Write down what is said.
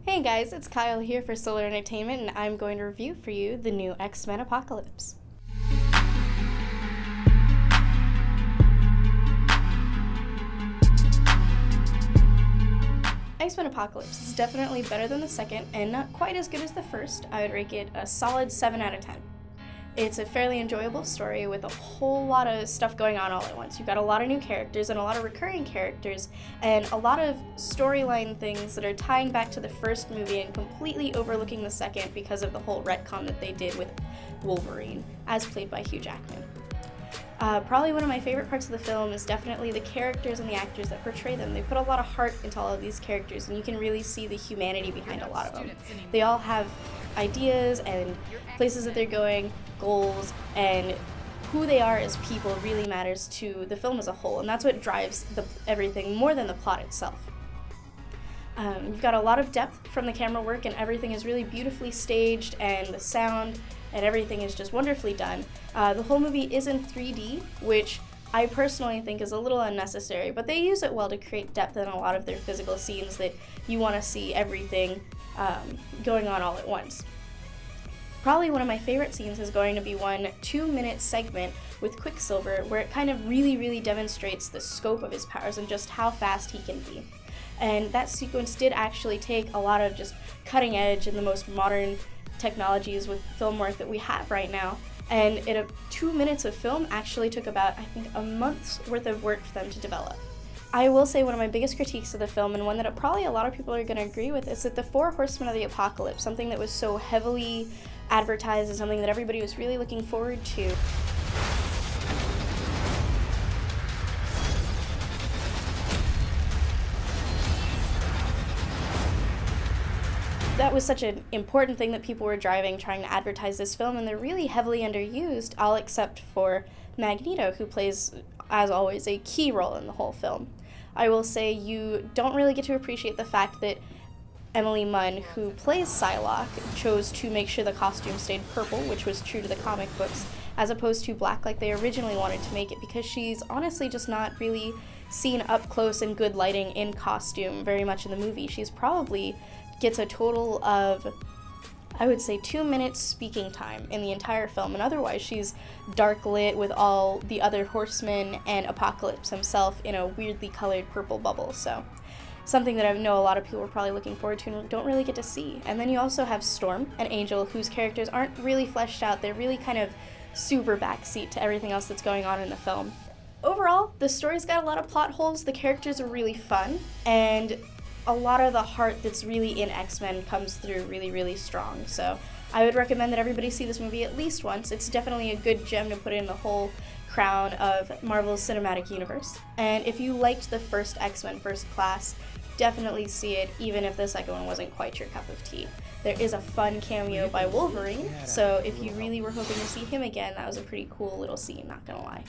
Hey guys, it's Kyle here for Solar Entertainment, and I'm going to review for you the new X-Men Apocalypse. X-Men Apocalypse is definitely better than the second, and not quite as good as the first. I would rate it a solid 7 out of 10. It's a fairly enjoyable story with a whole lot of stuff going on all at once. You've got a lot of new characters and a lot of recurring characters and a lot of storyline things that are tying back to the first movie and completely overlooking the second because of the whole retcon that they did with Wolverine, as played by Hugh Jackman. Probably one of my favorite parts of the film is definitely the characters and the actors that portray them. They put a lot of heart into all of these characters, and you can really see the humanity behind a lot of them. They all have ideas and places that they're going, goals, and who they are as people really matters to the film as a whole, and that's what drives everything more than the plot itself. You've got a lot of depth from the camera work, and everything is really beautifully staged, and the sound and everything is just wonderfully done. The whole movie is in 3D, which I personally think is a little unnecessary, but they use it well to create depth in a lot of their physical scenes that you want to see everything going on all at once. Probably one of my favorite scenes is going to be one 2-minute segment with Quicksilver where it kind of really demonstrates the scope of his powers and just how fast he can be. And that sequence did actually take a lot of just cutting edge and the most modern technologies with film work that we have right now. And 2 minutes of film actually took about, I think, a month's worth of work for them to develop. I will say one of my biggest critiques of the film, and one that probably a lot of people are going to agree with, is that the Four Horsemen of the Apocalypse, something that was so heavily advertised and something that everybody was really looking forward to, that was such an important thing that people were driving, trying to advertise this film, and they're really heavily underused, all except for Magneto, who plays, as always, a key role in the whole film. I will say you don't really get to appreciate the fact that Emily Munn, who plays Psylocke, chose to make sure the costume stayed purple, which was true to the comic books, as opposed to black like they originally wanted to make it, because she's honestly just not really seen up close in good lighting in costume very much in the movie. She's probably gets a total of, I would say, 2 minutes speaking time in the entire film, and otherwise she's dark lit with all the other horsemen and Apocalypse himself in a weirdly colored purple bubble, so something that I know a lot of people are probably looking forward to and don't really get to see. And then you also have Storm and Angel, whose characters aren't really fleshed out. They're really kind of super backseat to everything else that's going on in the film. Overall, the story's got a lot of plot holes, the characters are really fun, and a lot of the heart that's really in X-Men comes through really strong. So I would recommend that everybody see this movie at least once. It's definitely a good gem to put in the whole crown of Marvel's cinematic universe. And if you liked the first X-Men First Class, definitely see it, even if the second one wasn't quite your cup of tea. There is a fun cameo by Wolverine, so if you really were hoping to see him again, that was a pretty cool little scene, not gonna lie.